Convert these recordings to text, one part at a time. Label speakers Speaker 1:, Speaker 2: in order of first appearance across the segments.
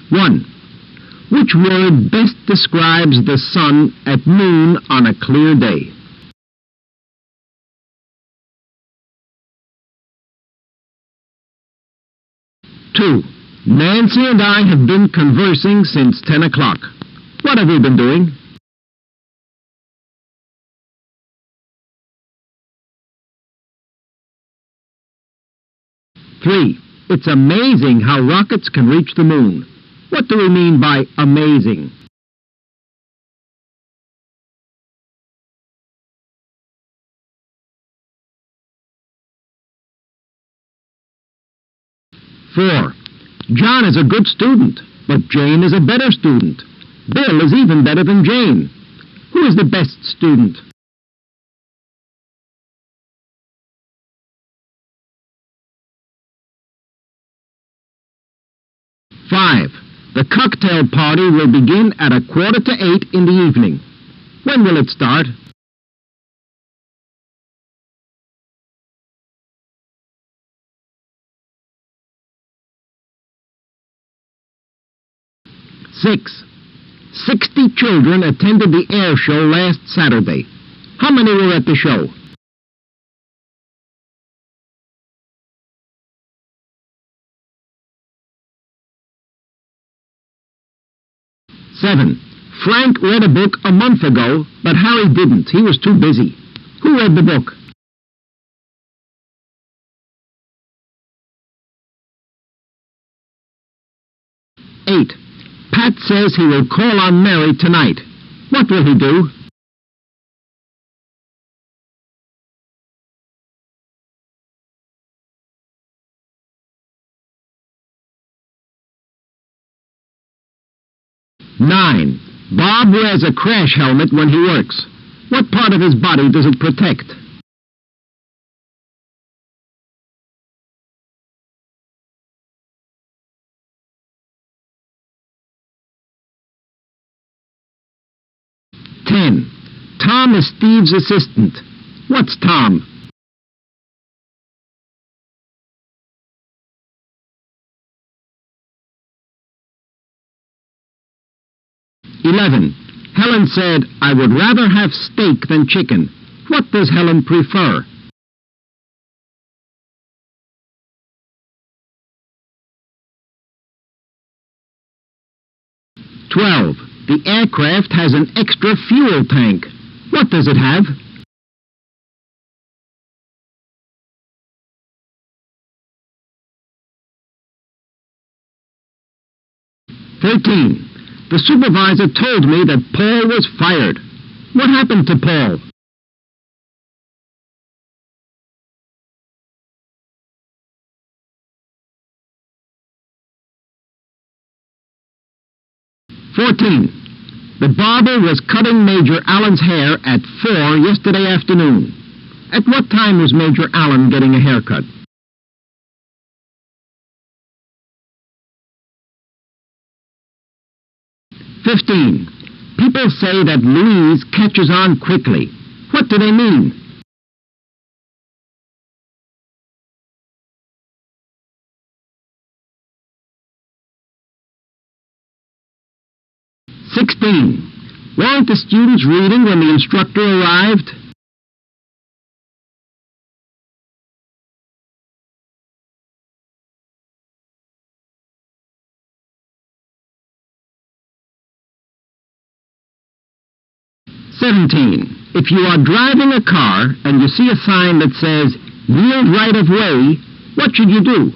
Speaker 1: 1. Which word best describes the sun at noon on a clear day? Two. Nancy and I have been conversing since 10 o'clock. What have you been doing? 3. It's amazing how rockets can reach the moon. What do we mean by amazing? 4. John is a good student, but Jane is a better student. Bill is even better than Jane. Who is the best student? 5. The cocktail party will begin at 7:45 in the evening. When will it start? 6. 60 children attended the air show last Saturday. How many were at the show? 7. Frank read a book a month ago, but Harry didn't. He was too busy. Who read the book? 8. Pat says he will call on Mary tonight. What will he do? 9. Bob wears a crash helmet when he works. What part of his body does it protect? 10. Tom is Steve's assistant. What's Tom? 11. Helen said, I would rather have steak than chicken. What does Helen prefer? 12. The aircraft has an extra fuel tank. What does it have? 13. The supervisor told me that Paul was fired. What happened to Paul? 14. The barber was cutting Major Allen's hair at 4 yesterday afternoon. At what time was Major Allen getting a haircut? 15. People say that Louise catches on quickly. What do they mean? 16. Weren't the students reading when the instructor arrived? 17. If you are driving a car and you see a sign that says, yield right of way, what should you do?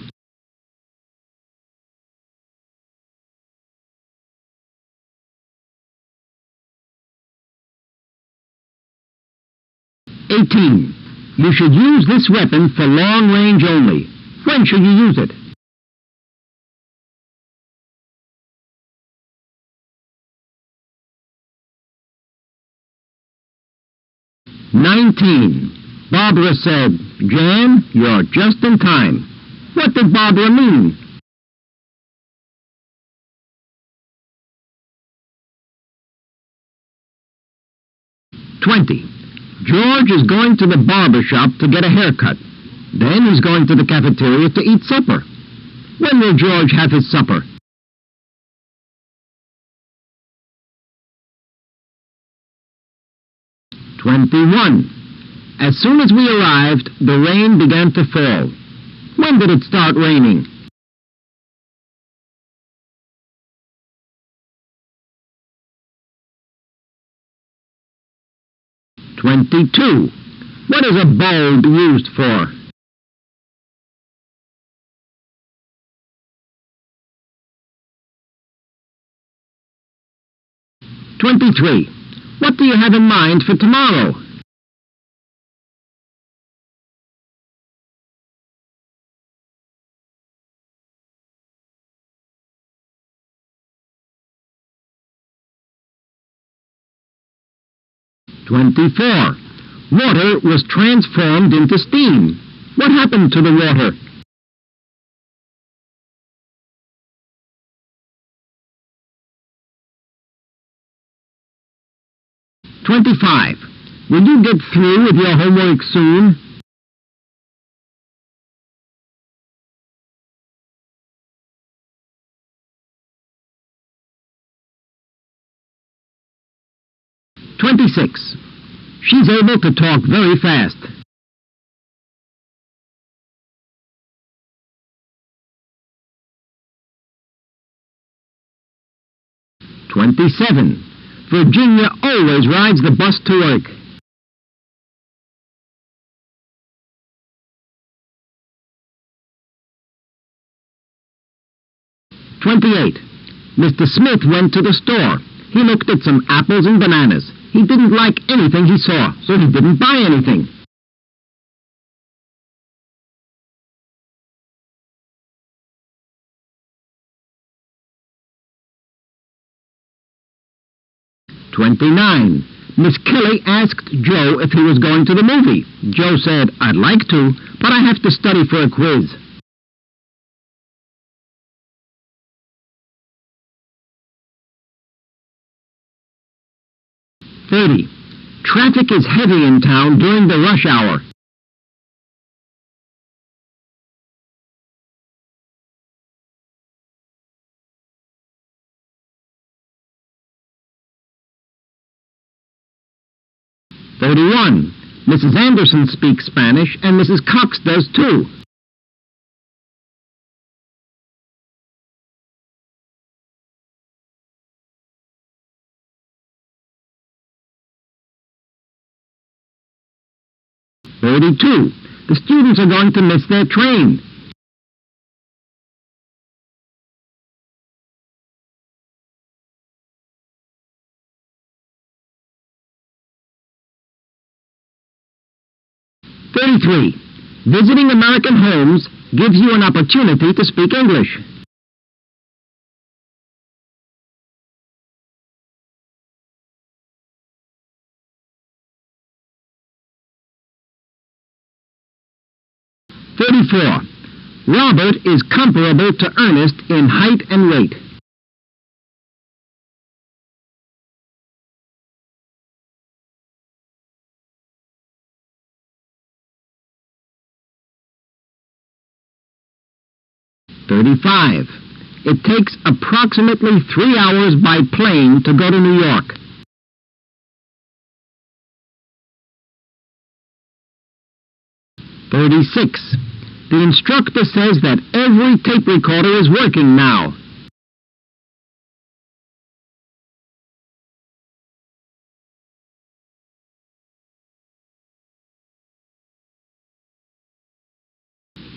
Speaker 1: 18. You should use this weapon for long range only. When should you use it? 19. Barbara said, Jan, you're just in time. What did Barbara mean? 20. George is going to the barber shop to get a haircut. Then he's going to the cafeteria to eat supper. When will George have his supper? 21. As soon as we arrived, the rain began to fall. When did it start raining? 22. What is a bulb used for? 23. What do you have in mind for tomorrow? 24. Water was transformed into steam. What happened to the water? 25. Will you get through with your homework soon? 26. She's able to talk very fast. 27. Virginia always rides the bus to work. 28. Mr. Smith went to the store. He looked at some apples and bananas. He didn't like anything he saw, so he didn't buy anything. 29. Miss Kelly asked Joe if he was going to the movie. Joe said, "I'd like to, but I have to study for a quiz." 30. Traffic is heavy in town during the rush hour. 31. Mrs. Anderson speaks Spanish, and Mrs. Cox does too. 32. The students are going to miss their train. 33. Visiting American homes gives you an opportunity to speak English. 34. Robert is comparable to Ernest in height and weight. 35. It takes approximately 3 hours by plane to go to New York. 36. The instructor says that every tape recorder is working now.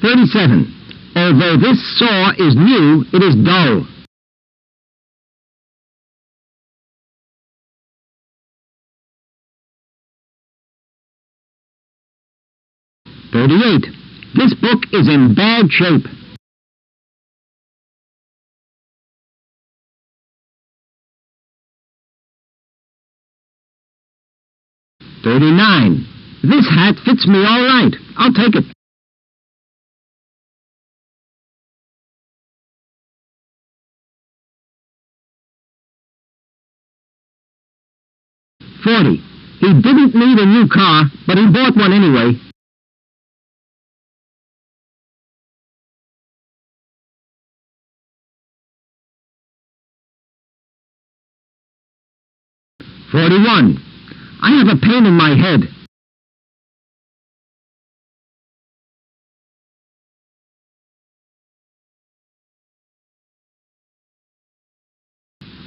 Speaker 1: 37. Although this saw is new, it is dull. 38. This book is in bad shape. 39. This hat fits me all right. I'll take it. 40. He didn't need a new car, but he bought one anyway. 41. I have a pain in my head.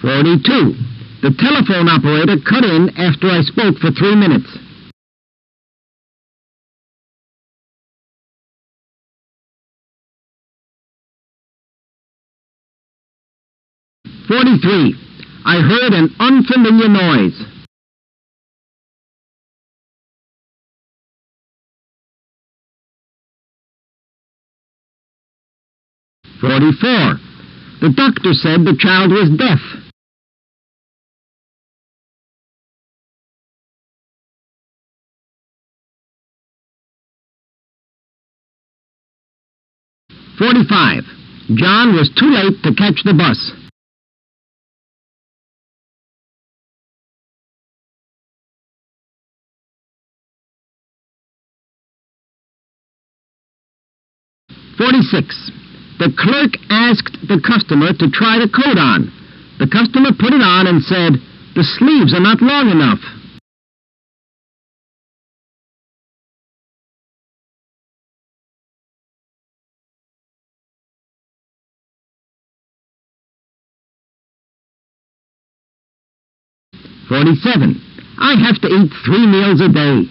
Speaker 1: 42. The telephone operator cut in after I spoke for 3 minutes. 43. I heard an unfamiliar noise. 44. The doctor said the child was deaf. 45. John was too late to catch the bus. 46. The clerk asked the customer to try the coat on. The customer put it on and said, "The sleeves are not long enough." 47. I have to eat 3 meals a day.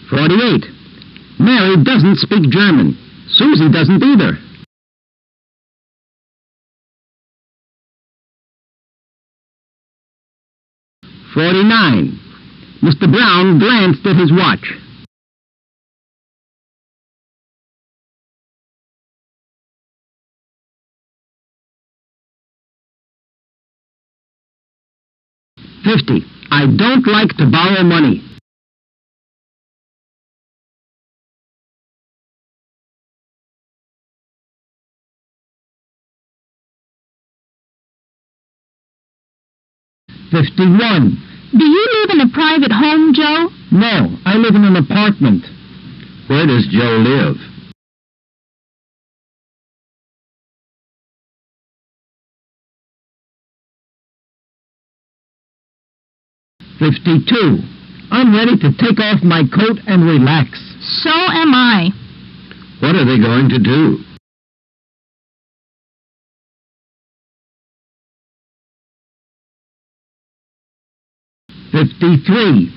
Speaker 1: 48. Mary doesn't speak German. Susie doesn't either. 49. Mr. Brown glanced at his watch. 50. I don't like to borrow money. 51.
Speaker 2: Do you live in a private home, Joe?
Speaker 1: No, I live in an apartment.
Speaker 3: Where does Joe live?
Speaker 1: 52. I'm ready to take off my coat and relax.
Speaker 2: So am I.
Speaker 3: What are they going to do?
Speaker 1: 53.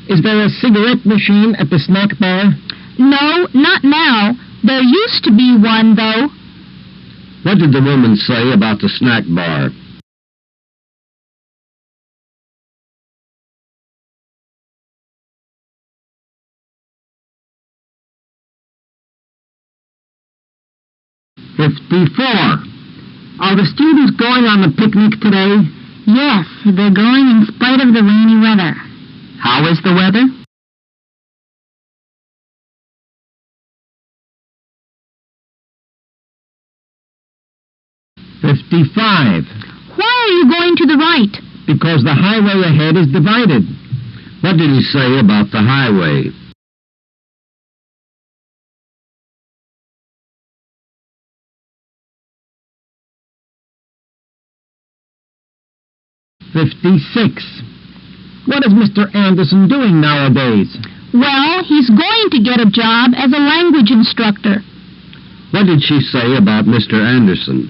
Speaker 1: Is there a cigarette machine at the snack bar?
Speaker 2: No, not now. There used to be one, though.
Speaker 3: What did the woman say about the snack bar?
Speaker 1: 54. Are the students going on the picnic today?
Speaker 2: Yes, they're going in spite of the rainy weather.
Speaker 1: How is the weather? 55.
Speaker 2: Why are you going to the right?
Speaker 1: Because the highway ahead is divided.
Speaker 3: What did he say about the highway?
Speaker 1: 56. What is Mr. Anderson doing nowadays?
Speaker 2: Well, he's going to get a job as a language instructor.
Speaker 3: What did she say about Mr. Anderson?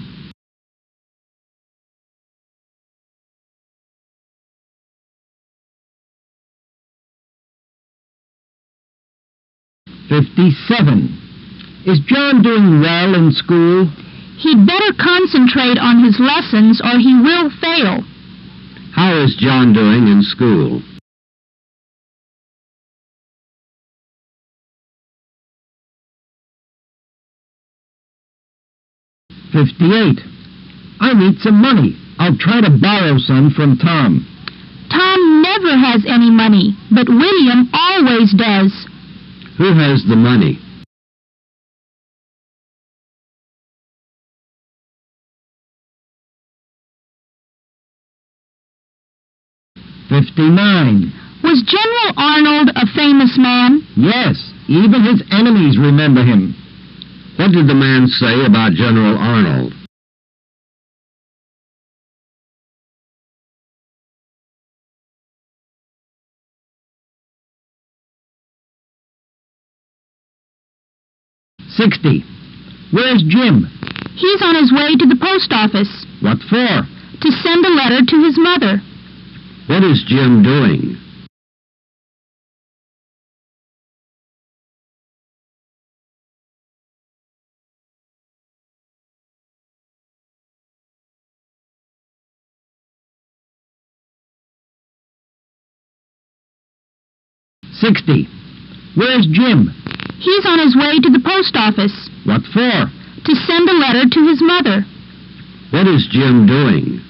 Speaker 1: 57. Is John doing well in school?
Speaker 2: He'd better concentrate on his lessons or he will fail.
Speaker 3: How is John doing in school?
Speaker 1: 58. I need some money. I'll try to borrow some from Tom.
Speaker 2: Tom never has any money, but William always does.
Speaker 3: Who has the money?
Speaker 1: 59.
Speaker 2: Was General Arnold a famous man?
Speaker 1: Yes, Even his enemies remember him.
Speaker 3: What did the man say about General Arnold?
Speaker 1: $60. Where's Jim?
Speaker 2: He's on his way to the post office
Speaker 1: What for?
Speaker 2: to send a letter to his mother.
Speaker 3: What is Jim doing?
Speaker 1: $60. Where's Jim?
Speaker 2: He's on his way to the post office
Speaker 1: What for?
Speaker 2: to send a letter to his mother.
Speaker 3: What is Jim doing?